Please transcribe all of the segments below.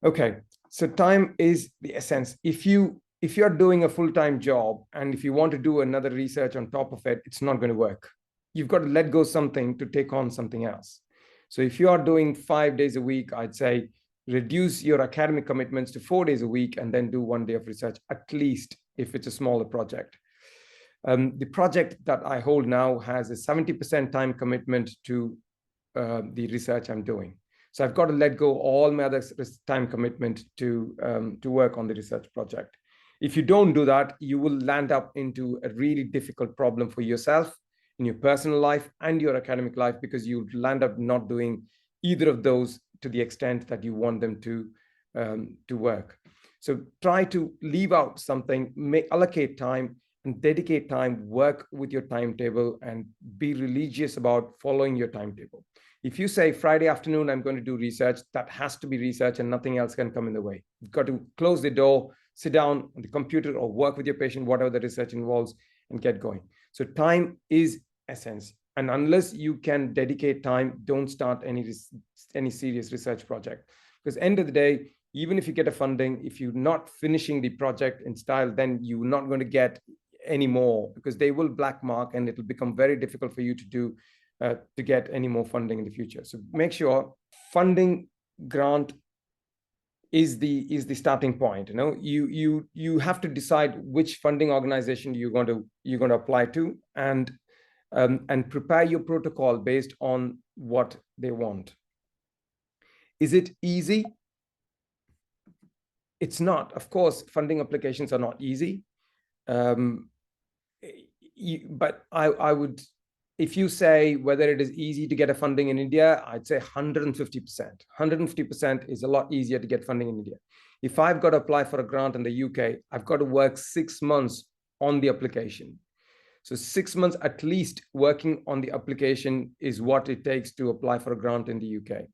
Okay, so time is the essence. If you're doing a full-time job and if you want to do another research on top of it, it's not going to work. You've got to let go something to take on something else. So if you are doing 5 days a week, I'd say reduce your academic commitments to 4 days a week and then do 1 day of research, at least if it's a smaller project. The project that I hold now has a 70% time commitment to the research I'm doing. So I've got to let go all my other time commitment to work on the research project. If you don't do that, you will land up into a really difficult problem for yourself in your personal life and your academic life, because you land up not doing either of those to the extent that you want them to work. So try to leave out something, allocate time and dedicate time, work with your timetable and be religious about following your timetable. If you say Friday afternoon, I'm going to do research, that has to be research and nothing else can come in the way. You've got to close the door, sit down on the computer or work with your patient, whatever the research involves, and get going. So time is essence. And unless you can dedicate time, don't start any serious research project. Because end of the day, even if you get a funding, if you're not finishing the project in style, then you're not going to get any more, because they will black mark and it'll become very difficult for you to get any more funding in the future. So make sure funding grant is the starting point. You have to decide which funding organization you're going to apply to, and prepare your protocol based on what they want. Is it easy? It's not. Of course, funding applications are not easy. But I would, if you say whether it is easy to get a funding in India, I'd say 150%. 150% is a lot easier to get funding in India. If I've got to apply for a grant in the UK, I've got to work 6 months on the application. So 6 months at least working on the application is what it takes to apply for a grant in the UK.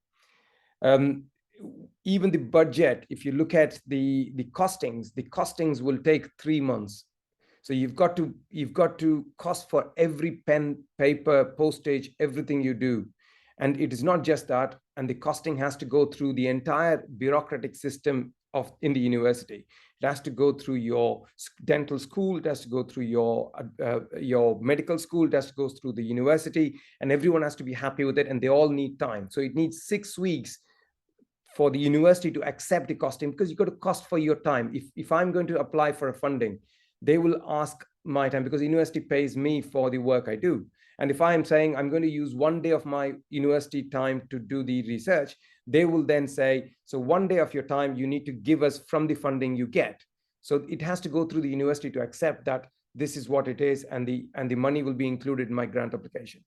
Even the budget, if you look at the costings will take 3 months. So you've got to cost for every pen, paper, postage, everything you do. And it is not just that. And the costing has to go through the entire bureaucratic system in the university. It has to go through your dental school. It has to go through your medical school. It has to go through the university, and everyone has to be happy with it. And they all need time. So it needs 6 weeks for the university to accept the costing, because you've got to cost for your time. If I'm going to apply for a funding, they will ask my time, because the university pays me for the work I do. And if I'm saying I'm going to use 1 day of my university time to do the research, they will then say, so 1 day of your time you need to give us from the funding you get. So it has to go through the university to accept that this is what it is, and the money will be included in my grant application.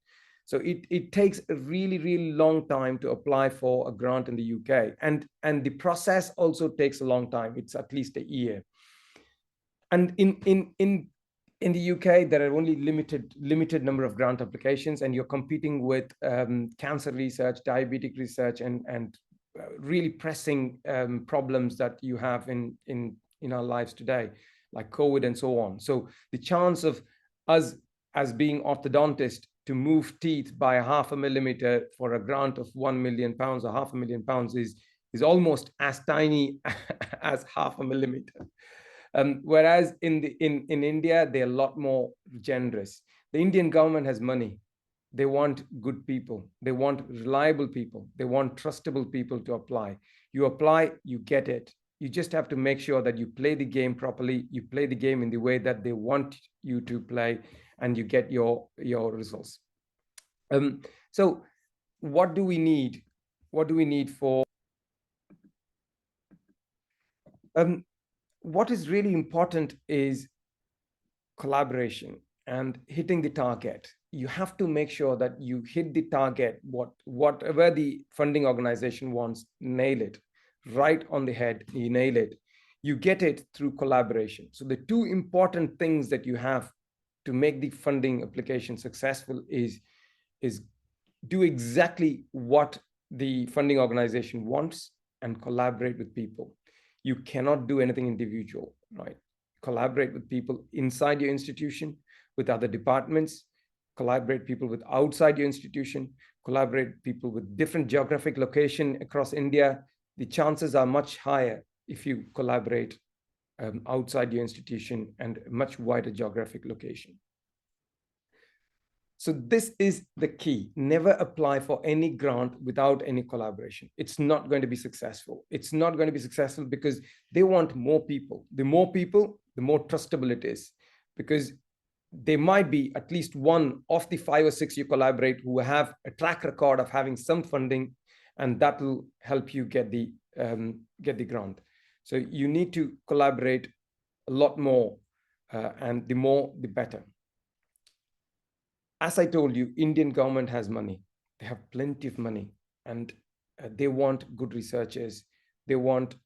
So it takes a really, really long time to apply for a grant in the UK. And the process also takes a long time. It's at least a year. And in the UK, there are only limited number of grant applications, and you're competing with cancer research, diabetic research, and really pressing problems that you have in our lives today, like COVID and so on. So the chance of us as being orthodontist to move teeth by 0.5 millimeter for a grant of £1 million or £500,000 is almost as tiny as 0.5 millimeter. Whereas in India, they're a lot more generous. The Indian government has money. They want good people. They want reliable people. They want trustable people to apply. You apply, you get it. You just have to make sure that you play the game properly. You play the game in the way that they want you to play, and you get your results. So what do we need? What do we need for? What is really important is collaboration and hitting the target. You have to make sure that you hit the target, whatever the funding organization wants, nail it right on the head. You nail it. You get it through collaboration. So the two important things that you have to make the funding application successful is do exactly what the funding organization wants and collaborate with people. You cannot do anything individual, right? Collaborate with people inside your institution, with other departments, collaborate people with outside your institution, collaborate people with different geographic location across India. the chances are much higher if you collaborate outside your institution and a much wider geographic location. So this is the key. Never apply for any grant without any collaboration. It's not going to be successful. It's not going to be successful because they want more people. The more people, the more trustable it is, because there might be at least one of the 5 or 6 you collaborate who have a track record of having some funding, and that will help you get the grant. So you need to collaborate a lot more, and the more, the better. As I told you, Indian government has money. They have plenty of money, and they want good researchers. They want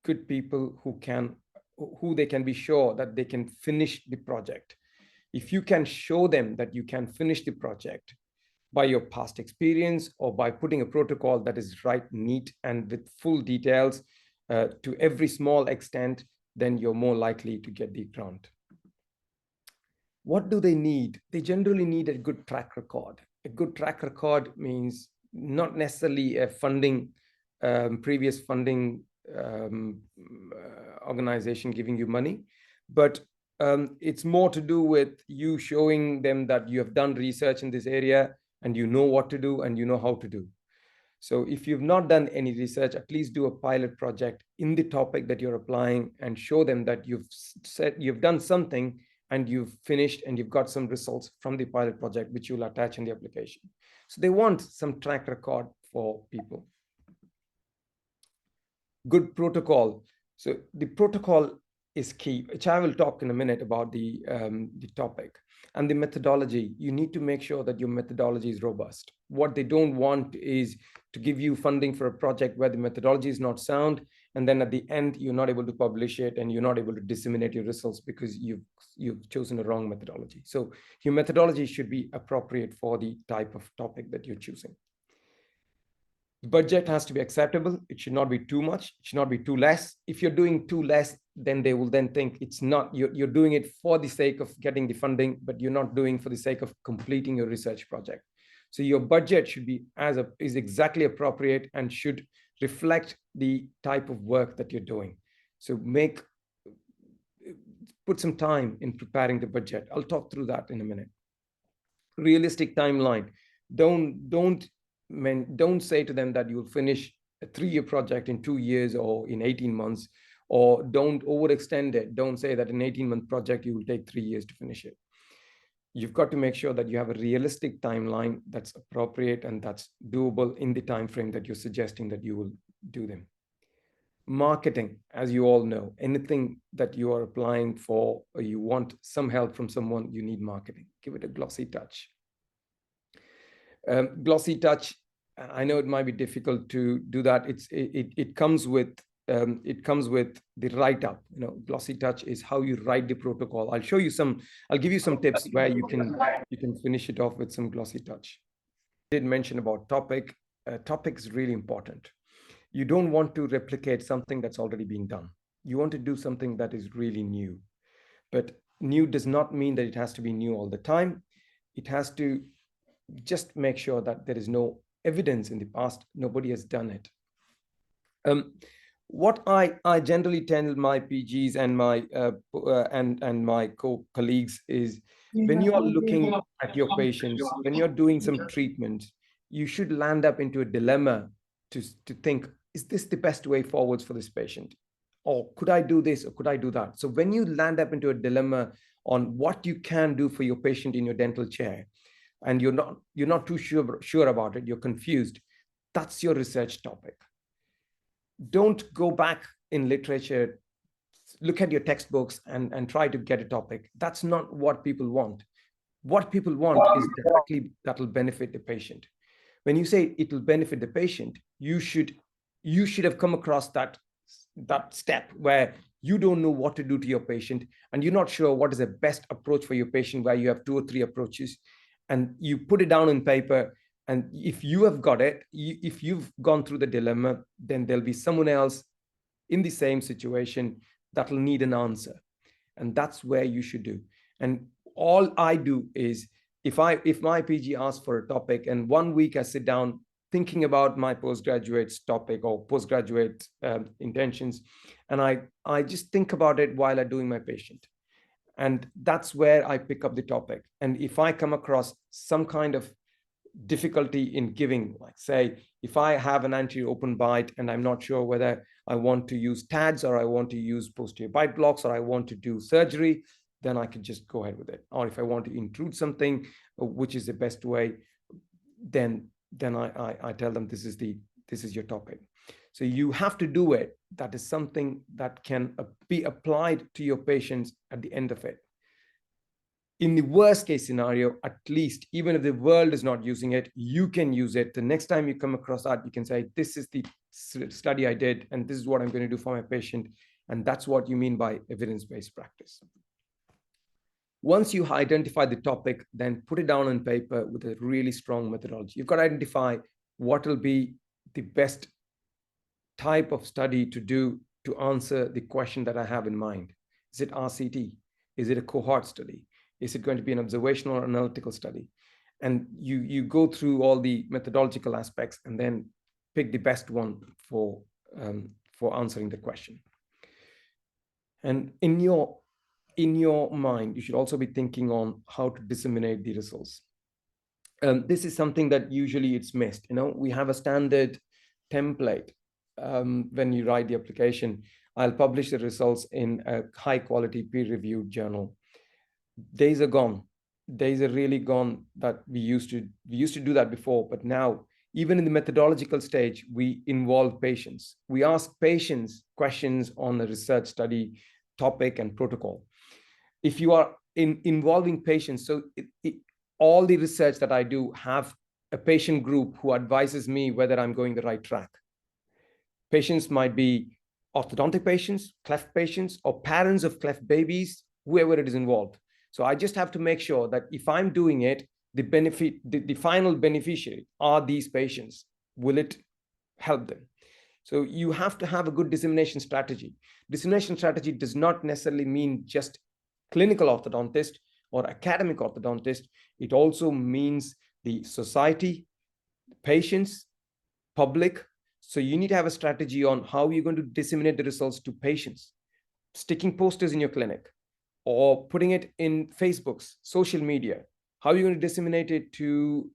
good people who they can be sure that they can finish the project. If you can show them that you can finish the project by your past experience or by putting a protocol that is right, neat, and with full details to every small extent, then you're more likely to get the grant. What do they need? They generally need a good track record. A good track record means not necessarily a funding, previous funding organization giving you money, but it's more to do with you showing them that you have done research in this area and you know what to do and you know how to do. So if you've not done any research, at least do a pilot project in the topic that you're applying and show them that you've done something and you've finished and you've got some results from the pilot project, which you'll attach in the application. So they want some track record for people. Good protocol. So the protocol is key, which I will talk in a minute about the topic. And the methodology, you need to make sure that your methodology is robust. What they don't want is to give you funding for a project where the methodology is not sound, and then at the end, you're not able to publish it and you're not able to disseminate your results because you've chosen a wrong methodology. So your methodology should be appropriate for the type of topic that you're choosing. Budget has to be acceptable. It should not be too much. It should not be too less. If you're doing too less, then they will then think it's not, you're doing it for the sake of getting the funding, but you're not doing for the sake of completing your research project. So your budget should be is exactly appropriate and should reflect the type of work that you're doing. So put some time in preparing the budget. I'll talk through that in a minute. Realistic timeline. Don't say to them that you'll finish a 3-year project in 2 years or in 18 months, or don't overextend it. Don't say that an 18-month project, you will take 3 years to finish it. You've got to make sure that you have a realistic timeline that's appropriate and that's doable in the time frame that you're suggesting that you will do them. Marketing, as you all know, anything that you are applying for or you want some help from someone, you need marketing. Give it a glossy touch. Glossy touch, I know it might be difficult to do that. It comes with the write-up. Glossy touch is how you write the protocol. I'll give you some tips where you can finish it off with some glossy touch. I did mention about topic. Topic is really important. You don't want to replicate something that's already been done. You want to do something that is really new. But new does not mean that it has to be new all the time. It has to just make sure that there is no evidence in the past. Nobody has done it. What I generally tell my PGs and my colleagues is, when you are looking at your patients, when you're doing some treatment, you should land up into a dilemma to think, is this the best way forwards for this patient? Or could I do this or could I do that? So when you land up into a dilemma on what you can do for your patient in your dental chair, and you're not too sure about it, you're confused, that's your research topic. Don't go back in literature, look at your textbooks and try to get a topic. That's not what people want. What people want is directly that will benefit the patient. When you say it will benefit the patient, you should have come across that step where you don't know what to do to your patient and you're not sure what is the best approach for your patient, where you have 2 or 3 approaches and you put it down on paper. And if you have got it, if you've gone through the dilemma, then there'll be someone else in the same situation that will need an answer. And that's where you should do. And all I do is, if my PG asks for a topic and 1 week I sit down, thinking about my postgraduate topic or postgraduate intentions, and I just think about it while I'm doing my patient. And that's where I pick up the topic. And if I come across some kind of difficulty in giving, like say, if I have an anterior open bite and I'm not sure whether I want to use TADs or I want to use posterior bite blocks or I want to do surgery, then I can just go ahead with it. Or if I want to intrude something, which is the best way, then I tell them this is your topic. So you have to do it. That is something that can be applied to your patients at the end of it. In the worst case scenario, at least, even if the world is not using it, you can use it. The next time you come across that, you can say, this is the study I did, and this is what I'm going to do for my patient. And that's what you mean by evidence-based practice. Once you identify the topic, then put it down on paper with a really strong methodology. You've got to identify what will be the best type of study to do to answer the question that I have in mind. Is it RCT? Is it a cohort study? Is it going to be an observational or analytical study? And you go through all the methodological aspects and then pick the best one for answering the question. And in your mind, you should also be thinking on how to disseminate the results. This is something that usually it's missed. We have a standard template when you write the application. I'll publish the results in a high quality peer-reviewed journal. Days are gone. Days are really gone that we used to do that before, but now even in the methodological stage, we involve patients. We ask patients questions on the research study topic and protocol. If you are involving patients, so all the research that I do have a patient group who advises me whether I'm going the right track. Patients might be orthodontic patients, cleft patients, or parents of cleft babies, whoever it is involved. So I just have to make sure that if I'm doing it, the final beneficiary are these patients. Will it help them? So you have to have a good dissemination strategy. Dissemination strategy does not necessarily mean just clinical orthodontist or academic orthodontist. It also means the society, patients, public. So you need to have a strategy on how you're going to disseminate the results to patients. Sticking posters in your clinic or putting it in Facebook's, social media. How are you going to disseminate it to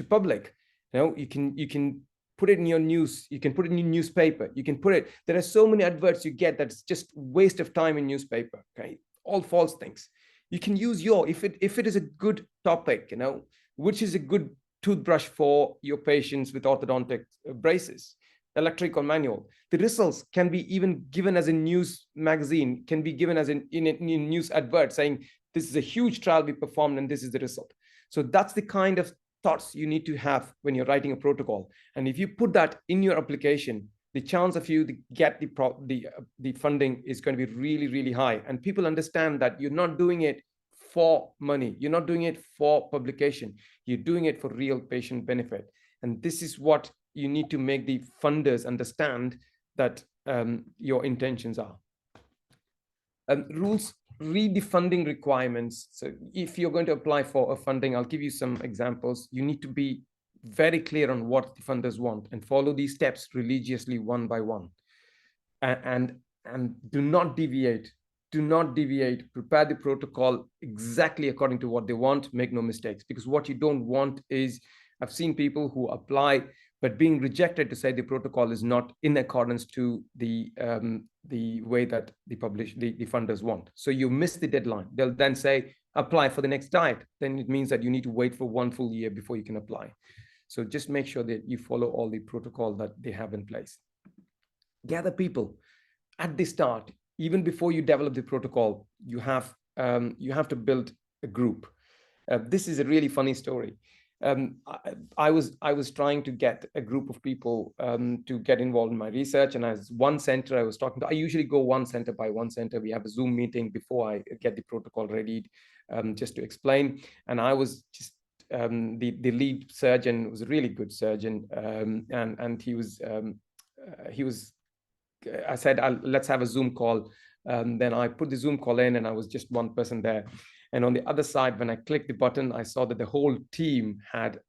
public? You can put it in your news. You can put it in your newspaper. You can put it. There are so many adverts you get that's just waste of time in newspaper. Okay, all false things. You can use if it is a good topic, which is a good toothbrush for your patients with orthodontic braces, electric or manual. The results can be even given as a news magazine, can be given as in a news advert saying, this is a huge trial we performed and this is the result. So that's the kind of thoughts you need to have when you're writing a protocol. And if you put that in your application, the chance of you to get the funding is going to be really, really high. And people understand that you're not doing it for money. You're not doing it for publication. You're doing it for real patient benefit. And this is what you need to make the funders understand that your intentions are. Rules, read the funding requirements. So if you're going to apply for a funding, I'll give you some examples. You need to be very clear on what the funders want and follow these steps religiously one by one. And do not deviate. Do not deviate. Prepare the protocol exactly according to what they want. Make no mistakes, because what you don't want is, I've seen people who apply but being rejected to say the protocol is not in accordance to the way that the funders want. So you miss the deadline. They'll then say, apply for the next diet. Then it means that you need to wait for 1 full year before you can apply. So just make sure that you follow all the protocol that they have in place. Gather people at the start. Even before you develop the protocol, you have to build a group. This is a really funny story. I was trying to get a group of people to get involved in my research, and as one center I was talking to, I usually go one center by one center. We have a Zoom meeting before I get the protocol ready, just to explain. And I was just the lead surgeon was a really good surgeon, and he was. I said, let's have a Zoom call. Then I put the Zoom call in, and I was just one person there. And on the other side, when I clicked the button, I saw that the whole team had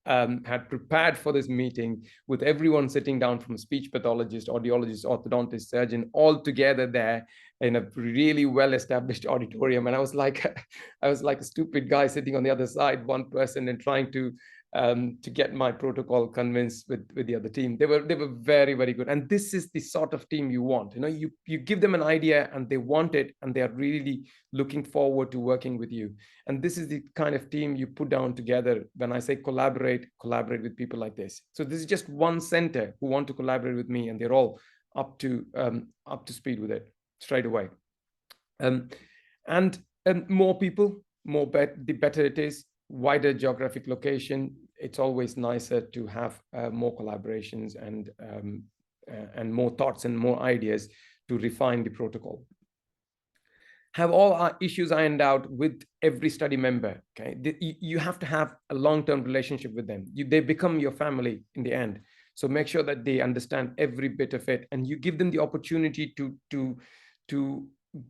had prepared for this meeting with everyone sitting down, from a speech pathologist, audiologist, orthodontist, surgeon, all together there in a really well-established auditorium. And I was like a stupid guy sitting on the other side, one person, and trying to get my protocol convinced with the other team. They were very, very good. And this is the sort of team you want. You know, you give them an idea and they want it, and they are really looking forward to working with you. And this is the kind of team you put down together. When I say collaborate with people like this. So this is just one center who want to collaborate with me, and they're all up to speed with it straight away. And more people, the better it is. Wider geographic location, it's always nicer to have more collaborations and more thoughts and more ideas to refine the protocol. Have all our issues ironed out with every study member. Okay, you have to have a long-term relationship with them. They become your family in the end. So make sure that they understand every bit of it, and you give them the opportunity to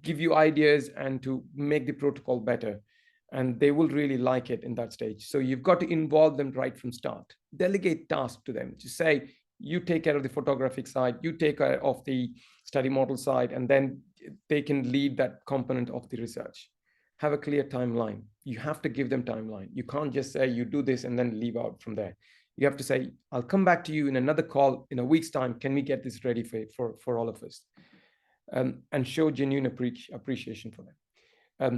give you ideas and to make the protocol better. And they will really like it in that stage. So you've got to involve them right from start. Delegate tasks to them. Just say, you take care of the photographic side, you take care of the study model side, and then they can lead that component of the research. Have a clear timeline. You have to give them timeline. You can't just say you do this and then leave out from there. You have to say, I'll come back to you in another call in a week's time. Can we get this ready for all of us? And show genuine appreciation for them.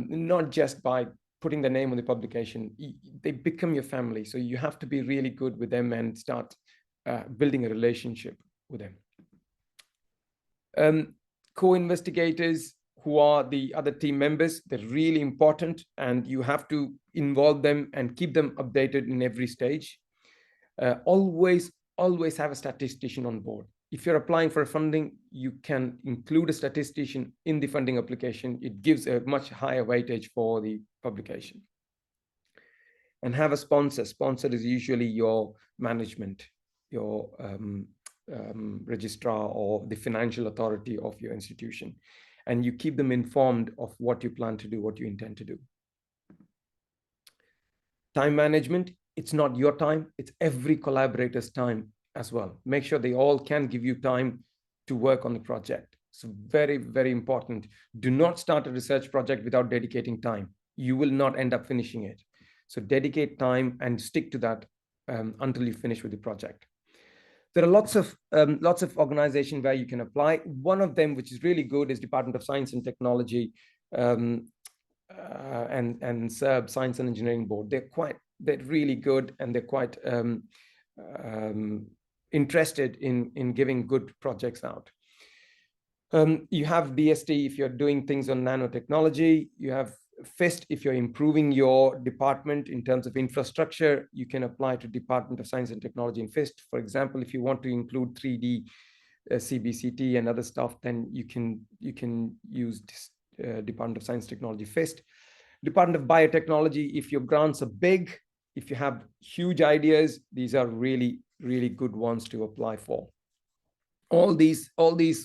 Not just by putting the name on the publication. They become your family. So you have to be really good with them and start building a relationship with them. Co-investigators, who are the other team members, they're really important, and you have to involve them and keep them updated in every stage. Always have a statistician on board. If you're applying for funding, you can include a statistician in the funding application. It gives a much higher weightage for the publication. And have a sponsor. Sponsor is usually your management, your registrar, or the financial authority of your institution. And you keep them informed of what you plan to do, what you intend to do. Time management, it's not your time, it's every collaborator's time as well. Make sure they all can give you time to work on the project. So very, very important. Do not start a research project without dedicating time. You will not end up finishing it. So dedicate time and stick to that until you finish with the project. There are lots of organizations where you can apply. One of them, which is really good, is Department of Science and Technology and SERB, Science and Engineering Board. They're really good, and they're quite interested in giving good projects out. You have DST if you're doing things on nanotechnology. You have FIST if you're improving your department in terms of infrastructure. You can apply to Department of Science and Technology in FIST. For example, if you want to include 3D CBCT and other stuff, then you can use this Department of Science Technology FIST. Department of Biotechnology, if your grants are big, if you have huge ideas, these are really, really good ones to apply for. All these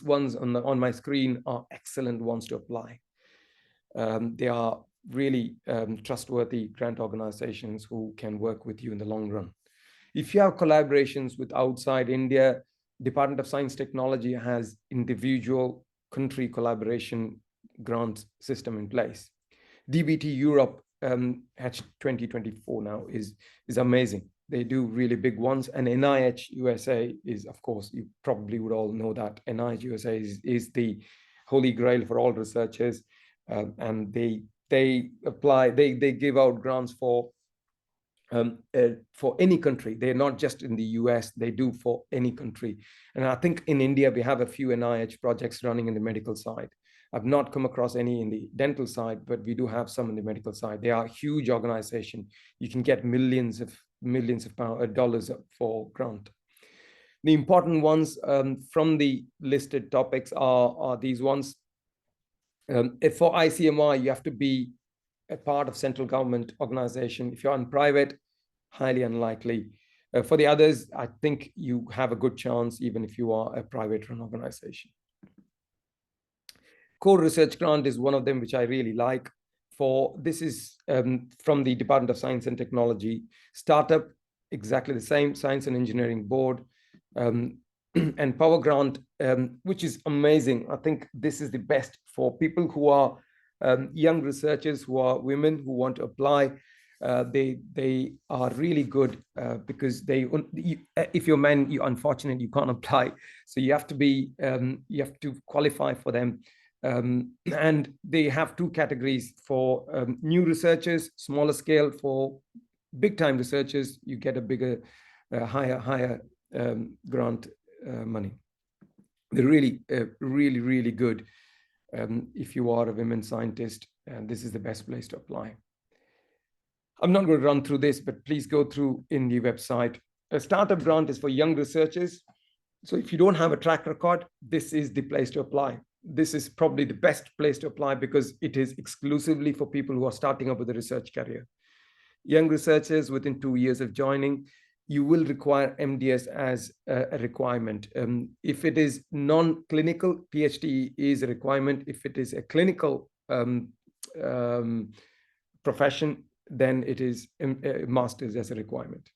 ones on my screen are excellent ones to apply. They are really trustworthy grant organizations who can work with you in the long run. If you have collaborations with outside India, Department of Science Technology has individual country collaboration grant system in place. DBT Europe Hatch 2024 now is amazing. They do really big ones. And NIH USA is, of course, you probably would all know that NIH USA is the holy grail for all researchers. And they give out grants for any country. They're not just in the US, they do for any country. And I think in India, we have a few NIH projects running in the medical side. I've not come across any in the dental side, but we do have some in the medical side. They are a huge organization. You can get millions of dollars for grant. The important ones from the listed topics are these ones. For ICMR, you have to be a part of central government organization. If you're on private, highly unlikely. For the others, I think you have a good chance, even if you are a private run organization. Core Research Grant is one of them, which I really like. This is from the Department of Science and Technology. Startup exactly the same, Science and Engineering Board, and Power Grant, which is amazing. I think this is the best for people who are young researchers, who are women who want to apply. They are really good because if you're men, you unfortunately you can't apply, so you have to qualify for them. And they have two categories for new researchers, smaller scale. For big time researchers, you get a bigger, higher grant money. They're really good. If you are a women scientist, and this is the best place to apply. I'm not going to run through this, but please go through in the website. A startup grant is for young researchers. So if you don't have a track record, this is the place to apply. This is probably the best place to apply because it is exclusively for people who are starting up with a research career. Young researchers within 2 years of joining, you will require MDS as a requirement. If it is non-clinical, PhD is a requirement. If it is a clinical profession, then it is a master's as a requirement.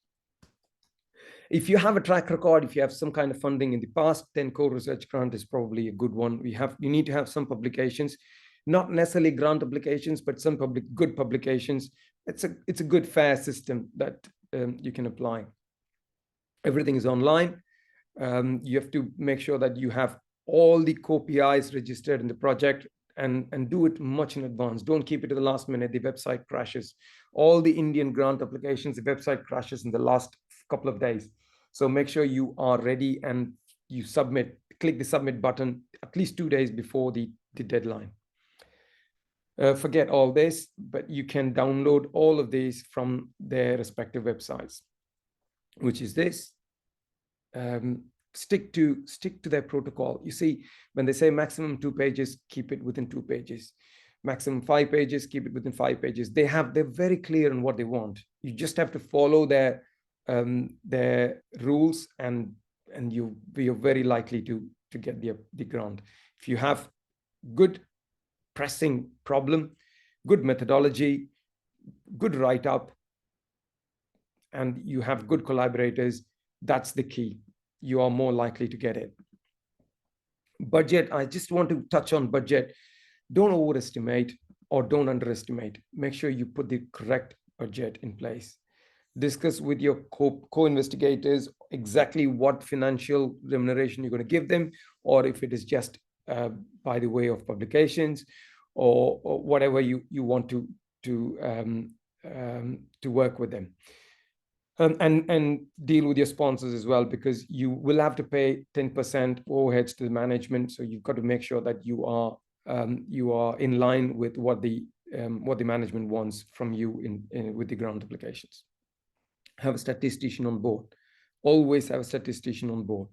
If you have a track record, if you have some kind of funding in the past, then core research grant is probably a good one. You need to have some publications, not necessarily grant applications, but some good publications. It's a good fair system that you can apply. Everything is online. You have to make sure that you have all the co-PIs registered in the project and do it much in advance. Don't keep it to the last minute. The website crashes. All the Indian grant applications, the website crashes in the last couple of days. So make sure you are ready and you click the submit button at least 2 days before the deadline. Forget all this, but you can download all of these from their respective websites, which is this. Stick to their protocol. You see, when they say maximum 2 pages, keep it within 2 pages. Maximum 5 pages, keep it within 5 pages. They're very clear on what they want. You just have to follow their rules, and you're very likely to get the grant. If you have good pressing problem, good methodology, good write-up, and you have good collaborators, that's the key. You are more likely to get it. Budget, I just want to touch on budget. Don't overestimate or don't underestimate. Make sure you put the correct budget in place. Discuss with your co-investigators exactly what financial remuneration you're going to give them, or if it is just by the way of publications or whatever you want to work with them. And deal with your sponsors as well, because you will have to pay 10% overheads to the management. So you've got to make sure that you are in line with what the management wants from you with the grant applications. Have a statistician on board. Always have a statistician on board.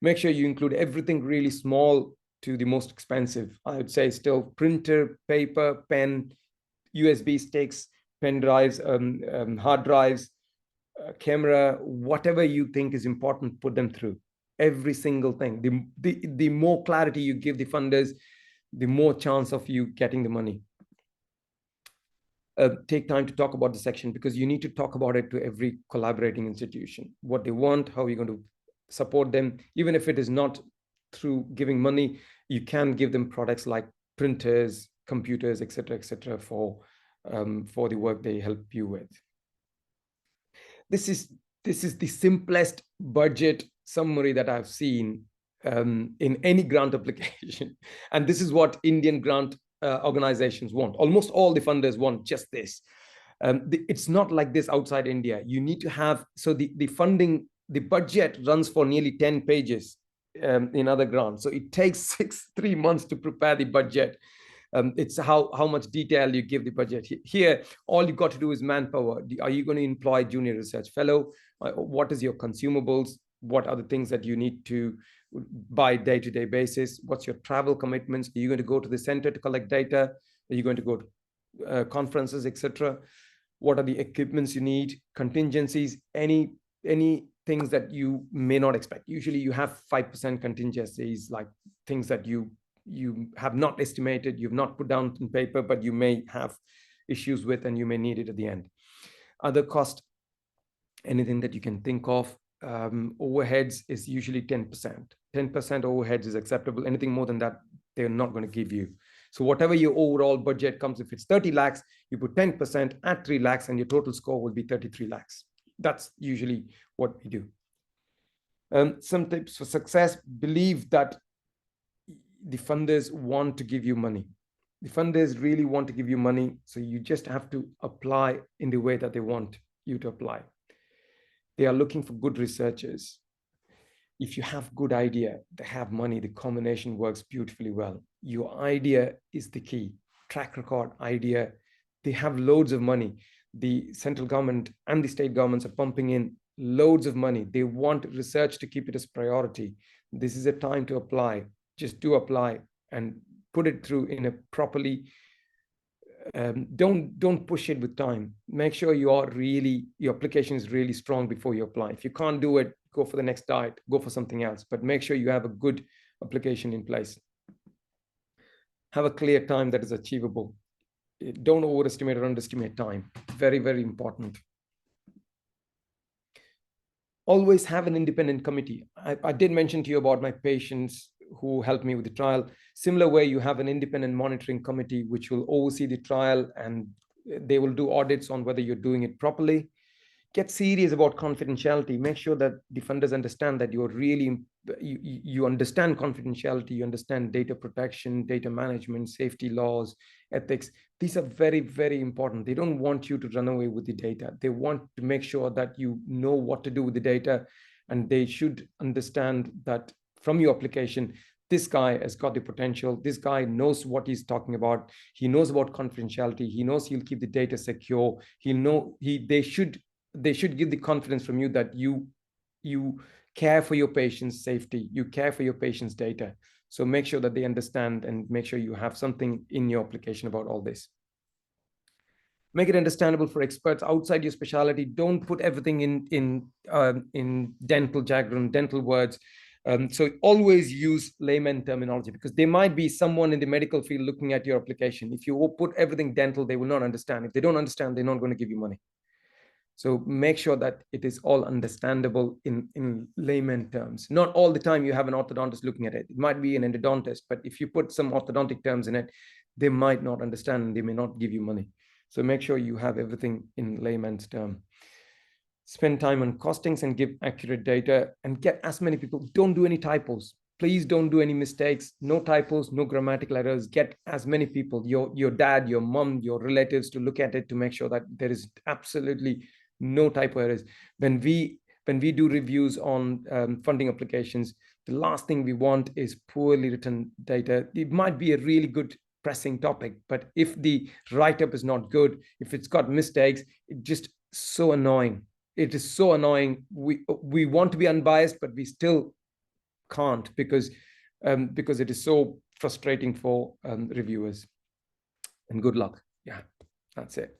Make sure you include everything really small to the most expensive. I would say still printer, paper, pen, USB sticks, pen drives, hard drives, camera, whatever you think is important, put them through. Every single thing. The more clarity you give the funders, the more chance of you getting the money. Take time to talk about the section, because you need to talk about it to every collaborating institution. What they want, how you're going to support them. Even if it is not through giving money, you can give them products like printers, computers, etc., for the work they help you with. This is the simplest budget summary that I've seen in any grant application. And this is what Indian grant organizations want. Almost all the funders want just this. It's not like this outside India. You need to have, so the funding, the budget runs for nearly 10 pages in other grants. So it takes 3 months to prepare the budget. It's how much detail you give the budget. Here, all you got to do is manpower. Are you going to employ junior research fellow? What is your consumables? What are the things that you need to buy day-to-day basis? What's your travel commitments? Are you going to go to the center to collect data? Are you going to go to conferences, etc.? What are the equipments you need? Contingencies, any things that you may not expect. Usually you have 5% contingencies, like things that you have not estimated, you've not put down in paper, but you may have issues with and you may need it at the end. Other cost anything that you can think of. Overheads is usually 10%. 10% overheads is acceptable. Anything more than that, they're not going to give you. So whatever your overall budget comes, if it's 30 lakhs, you put 10% at 3 lakhs and your total score will be 33 lakhs. That's usually what we do. Some tips for success: believe that the funders want to give you money. The funders really want to give you money. So you just have to apply in the way that they want you to apply. They are looking for good researchers. If you have good idea, they have money, the combination works beautifully well. Your idea is the key. Track record, idea. They have loads of money. The central government and the state governments are pumping in loads of money. They want research to keep it as priority. This is a time to apply. Just do apply and put it through in a properly. Don't push it with time. Make sure your application is really strong before you apply. If you can't do it, go for the next diet, go for something else, but make sure you have a good application in place. Have a clear time that is achievable. Don't overestimate or underestimate time. Very, very important. Always have an independent committee. I did mention to you about my patients who helped me with the trial. Similar way, you have an independent monitoring committee which will oversee the trial, and they will do audits on whether you're doing it properly. Get serious about confidentiality. Make sure that the funders understand that you're really, you understand confidentiality, you understand data protection, data management, safety laws, ethics. These are very, very important. They don't want you to run away with the data. They want to make sure that you know what to do with the data, and they should understand that from your application, this guy has got the potential. This guy knows what he's talking about. He knows about confidentiality. He knows he'll keep the data secure. He'll know they should give the confidence from you that you care for your patient's safety, you care for your patient's data. So make sure that they understand, and make sure you have something in your application about all this. Make it understandable for experts outside your specialty. Don't put everything in dental jargon, dental words. So always use layman terminology, because there might be someone in the medical field looking at your application. If you put everything dental, they will not understand. If they don't understand, they're not going to give you money. So make sure that it is all understandable in layman terms. Not all the time you have an orthodontist looking at it. It might be an endodontist, but if you put some orthodontic terms in it, they might not understand and they may not give you money. So make sure you have everything in layman's term. Spend time on costings and give accurate data, and get as many people. Don't do any typos. Please don't do any mistakes. No typos, no grammatical errors. Get as many people, your dad, your mom, your relatives, to look at it to make sure that there is absolutely no typo errors. When we do reviews on funding applications, the last thing we want is poorly written data. It might be a really good pressing topic, but if the write-up is not good, if it's got mistakes, it's just so annoying. It is so annoying. We want to be unbiased, but we still can't, because it is so frustrating for reviewers. And good luck. Yeah, that's it.